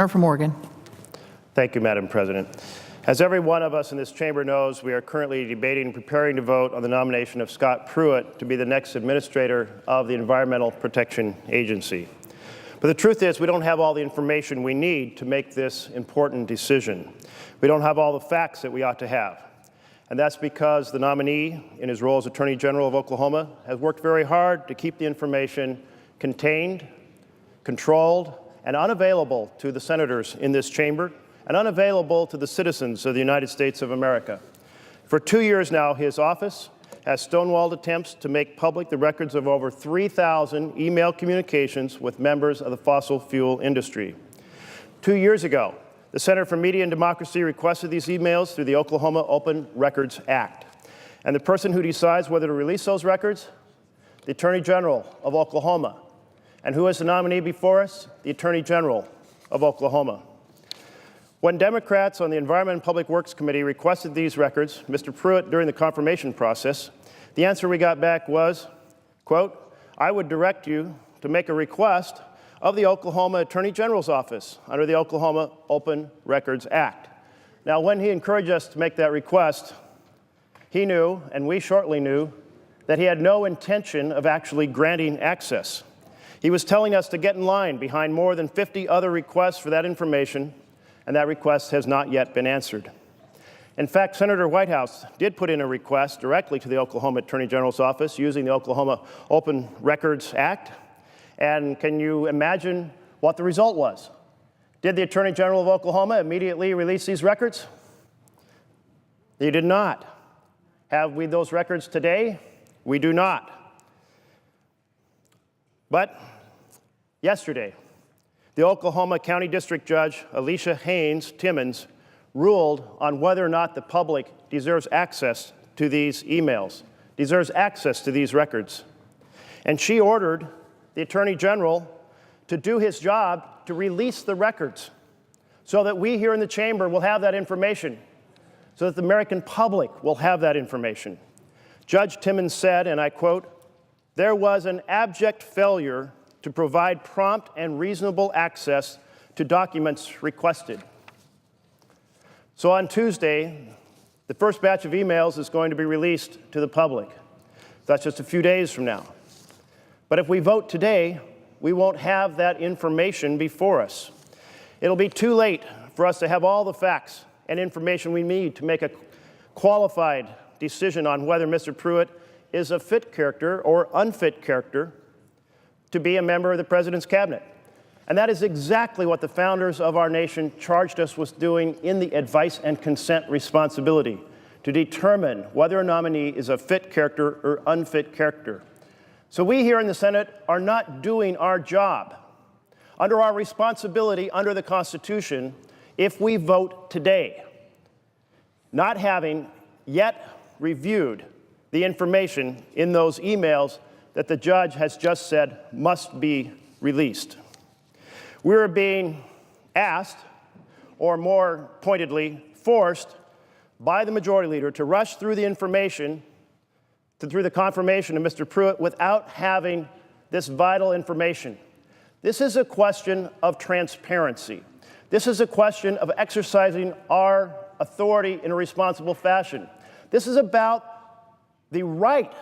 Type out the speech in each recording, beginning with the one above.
From Oregon. Thank you, Madam President. As every one of us in this chamber knows, we are currently debating and preparing to vote on the nomination of Scott Pruitt to be the next administrator of the Environmental Protection Agency. But the truth is, we don't have all the information we need to make this important decision. We don't have all the facts that we ought to have. And that's because the nominee, in his role as Attorney General of Oklahoma, has worked very hard to keep the information contained, controlled, and unavailable to the senators in this chamber, and unavailable to the citizens of the United States of America. For 2 years now, his office has stonewalled attempts to make public the records of over 3,000 email communications with members of the fossil fuel industry. 2 years ago, the Center for Media and Democracy requested these emails through the Oklahoma Open Records Act. And the person who decides whether to release those records? The Attorney General of Oklahoma. And who is the nominee before us? The Attorney General of Oklahoma. When Democrats on the Environment and Public Works Committee requested these records, Mr. Pruitt, during the confirmation process, the answer we got back was, quote, "I would direct you to make a request of the Oklahoma Attorney General's office under the Oklahoma Open Records Act." Now, when he encouraged us to make that request, he knew, and we shortly knew, that he had no intention of actually granting access. He was telling us to get in line behind more than 50 other requests for that information, and that request has not yet been answered. In fact, Senator Whitehouse did put in a request directly to the Oklahoma Attorney General's office using the Oklahoma Open Records Act. And can you imagine what the result was? Did the Attorney General of Oklahoma immediately release these records? He did not. Have we those records today? We do not. But yesterday, the Oklahoma County District Judge Alicia Haynes Timmons ruled on whether or not the public deserves access to these emails, deserves access to these records. And she ordered the Attorney General to do his job to release the records so that we here in the chamber will have that information, so that the American public will have that information. Judge Timmons said, and I quote, "There was an abject failure to provide prompt and reasonable access to documents requested." So on Tuesday, the first batch of emails is going to be released to the public. That's just a few days from now. But if we vote today, we won't have that information before us. It'll be too late for us to have all the facts and information we need to make a qualified decision on whether Mr. Pruitt is a fit character or unfit character to be a member of the President's cabinet. And that is exactly what the founders of our nation charged us with doing in the advice and consent responsibility, to determine whether a nominee is a fit character or unfit character. So we here in the Senate are not doing our job under our responsibility under the Constitution if we vote today, not having yet reviewed the information in those emails that the judge has just said must be released. We're being asked, or more pointedly, forced by the Majority Leader to rush through the information, through the confirmation of Mr. Pruitt without having this vital information. This is a question of transparency. This is a question of exercising our authority in a responsible fashion. This is about the right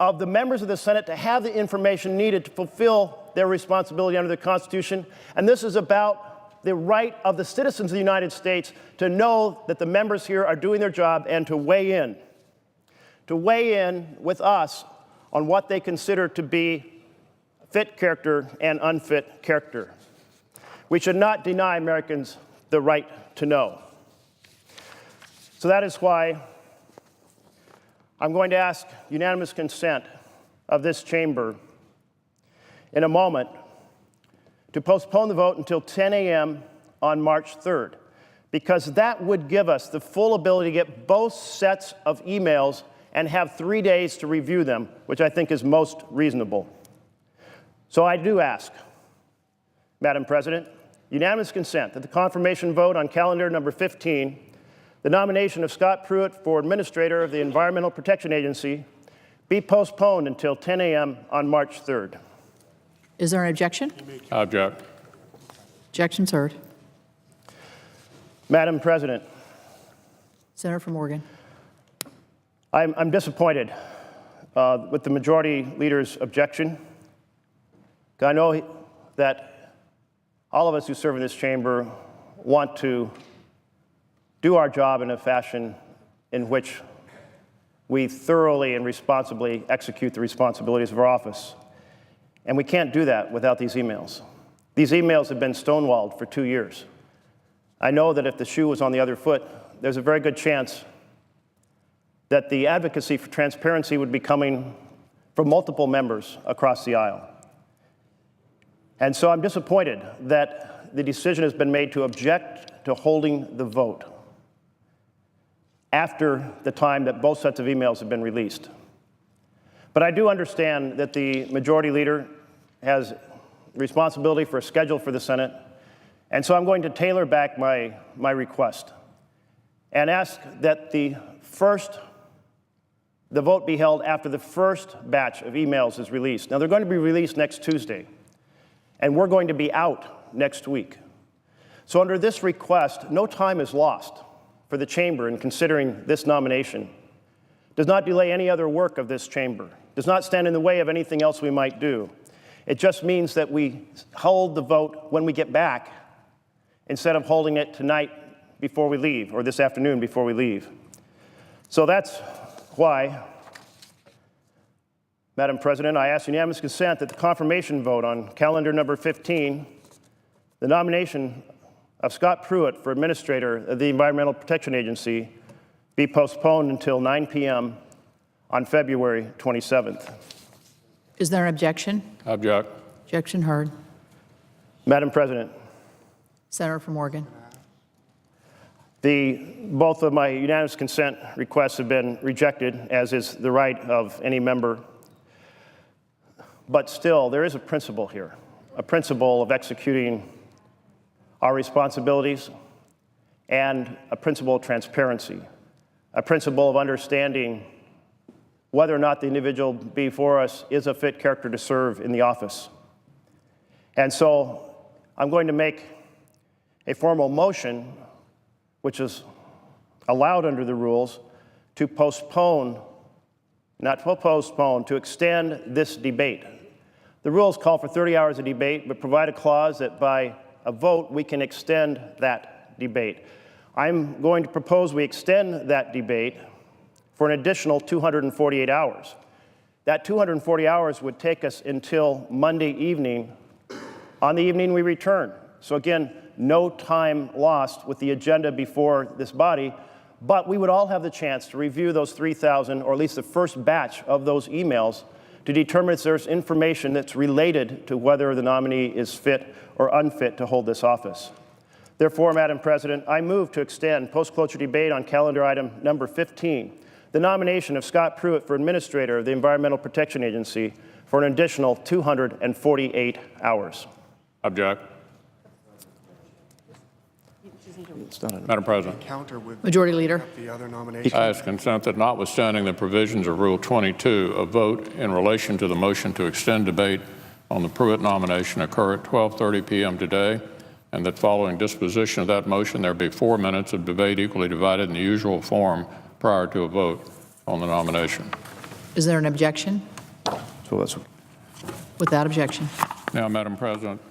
of the members of the Senate to have the information needed to fulfill their responsibility under the Constitution. And this is about the right of the citizens of the United States to know that the members here are doing their job and to weigh in with us on what they consider to be fit character and unfit character. We should not deny Americans the right to know. So that is why I'm going to ask unanimous consent of this chamber in a moment to postpone the vote until 10 a.m. on March 3rd, because that would give us the full ability to get both sets of emails and have 3 days to review them, which I think is most reasonable. So I do ask, Madam President, unanimous consent that the confirmation vote on calendar number 15, the nomination of Scott Pruitt for Administrator of the Environmental Protection Agency, be postponed until 10 a.m. on March 3rd. Is there an objection? Object. Objections heard. Madam President, Senator from Oregon. I'm disappointed with the majority leader's objection. I know that all of us who serve in this chamber want to do our job in a fashion in which we thoroughly and responsibly execute the responsibilities of our office. And we can't do that without these emails. These emails have been stonewalled for 2 years. I know that if the shoe was on the other foot, there's a very good chance that the advocacy for transparency would be coming from multiple members across the aisle. And so I'm disappointed that the decision has been made to object to holding the vote after the time that both sets of emails have been released. But I do understand that the majority leader has responsibility for a schedule for the Senate, and so I'm going to tailor back my request and ask that the vote be held after the first batch of emails is released. Now, they're going to be released next Tuesday, and we're going to be out next week. So under this request, no time is lost for the chamber in considering this nomination. Does not delay any other work of this chamber, does not stand in the way of anything else we might do. It just means that we hold the vote when we get back instead of holding it tonight before we leave, or this afternoon before we leave. So that's why, Madam President, I ask unanimous consent that the confirmation vote on calendar number 15, the nomination of Scott Pruitt for Administrator of the Environmental Protection Agency, be postponed until 9 p.m. on February 27th. Is there an objection? Object. Objection heard. Madam President, Senator from Oregon. both of my unanimous consent requests have been rejected, as is the right of any member. But still, there is a principle here, a principle of executing our responsibilities and a principle of transparency, a principle of understanding whether or not the individual before us is a fit character to serve in the office. And so I'm going to make a formal motion, which is allowed under the rules, to postpone, not to postpone, to extend this debate. The rules call for 30 hours of debate, but provide a clause that by a vote we can extend that debate. I'm going to propose we extend that debate for an additional 248 hours. That 240 hours would take us until Monday evening, on the evening we return. So again, no time lost with the agenda before this body, but we would all have the chance to review those 3,000, or at least the first batch of those emails, to determine if there's information that's related to whether the nominee is fit or unfit to hold this office. Therefore, Madam President, I move to extend post-cloture debate on calendar item number 15, the nomination of Scott Pruitt for Administrator of the Environmental Protection Agency, for an additional 248 hours. Object. Madam President. Majority Leader. I ask consent that notwithstanding the provisions of Rule 22, a vote in relation to the motion to extend debate on the Pruitt nomination occur at 12:30 p.m. today, and that following disposition of that motion, there be 4 minutes of debate equally divided in the usual form prior to a vote on the nomination. Is there an objection? So that's Without objection. Now, Madam President,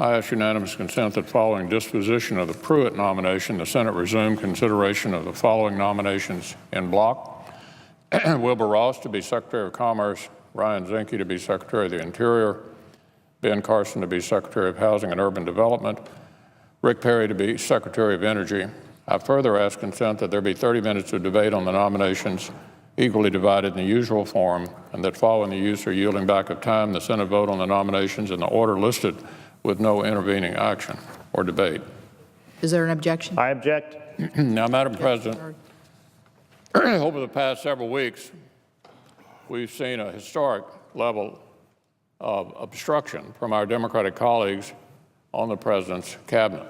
I ask unanimous consent that following disposition of the Pruitt nomination, the Senate resume consideration of the following nominations in block. Wilbur Ross to be Secretary of Commerce, Ryan Zinke to be Secretary of the Interior, Ben Carson to be Secretary of Housing and Urban Development, Rick Perry to be Secretary of Energy. I further ask consent that there be 30 minutes of debate on the nominations, equally divided in the usual form, and that following the use or yielding back of time, the Senate vote on the nominations in the order listed with no intervening action or debate. Is there an objection? I object. Now, Madam President, over the past several weeks, we've seen a historic level of obstruction from our Democratic colleagues on the President's cabinet.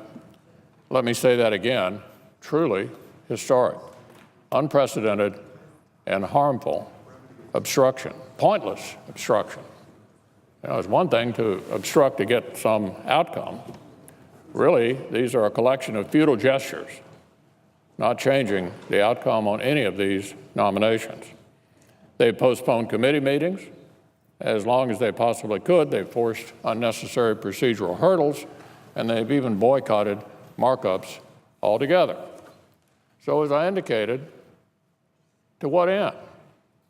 Let me say that again, truly historic, unprecedented, and harmful obstruction, pointless obstruction. You know, it's one thing to obstruct to get some outcome, Really, these are a collection of futile gestures, not changing the outcome on any of these nominations. They've postponed committee meetings as long as they possibly could. They've forced unnecessary procedural hurdles, and they've even boycotted markups altogether. So as I indicated, to what end?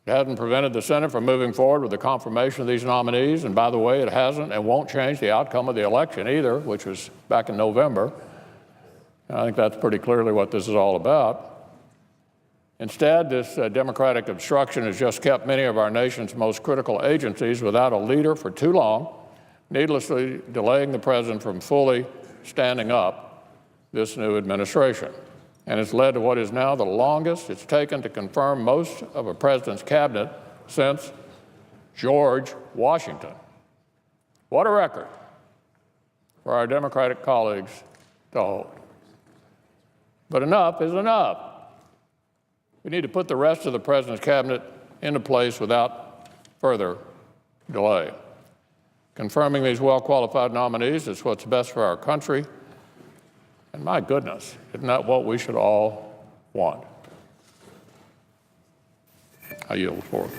It hasn't prevented the Senate from moving forward with the confirmation of these nominees, and by the way, it hasn't and won't change the outcome of the election either, which was back in November. And I think that's pretty clearly what this is all about. Instead, this Democratic obstruction has just kept many of our nation's most critical agencies without a leader for too long, needlessly delaying the president from fully standing up this new administration. And it's led to what is now the longest it's taken to confirm most of a president's cabinet since George Washington. What a record for our Democratic colleagues to hold. But enough is enough. We need to put the rest of the president's cabinet into place without further delay. Confirming these well-qualified nominees is what's best for our country. And my goodness, isn't that what we should all want? I yield the floor.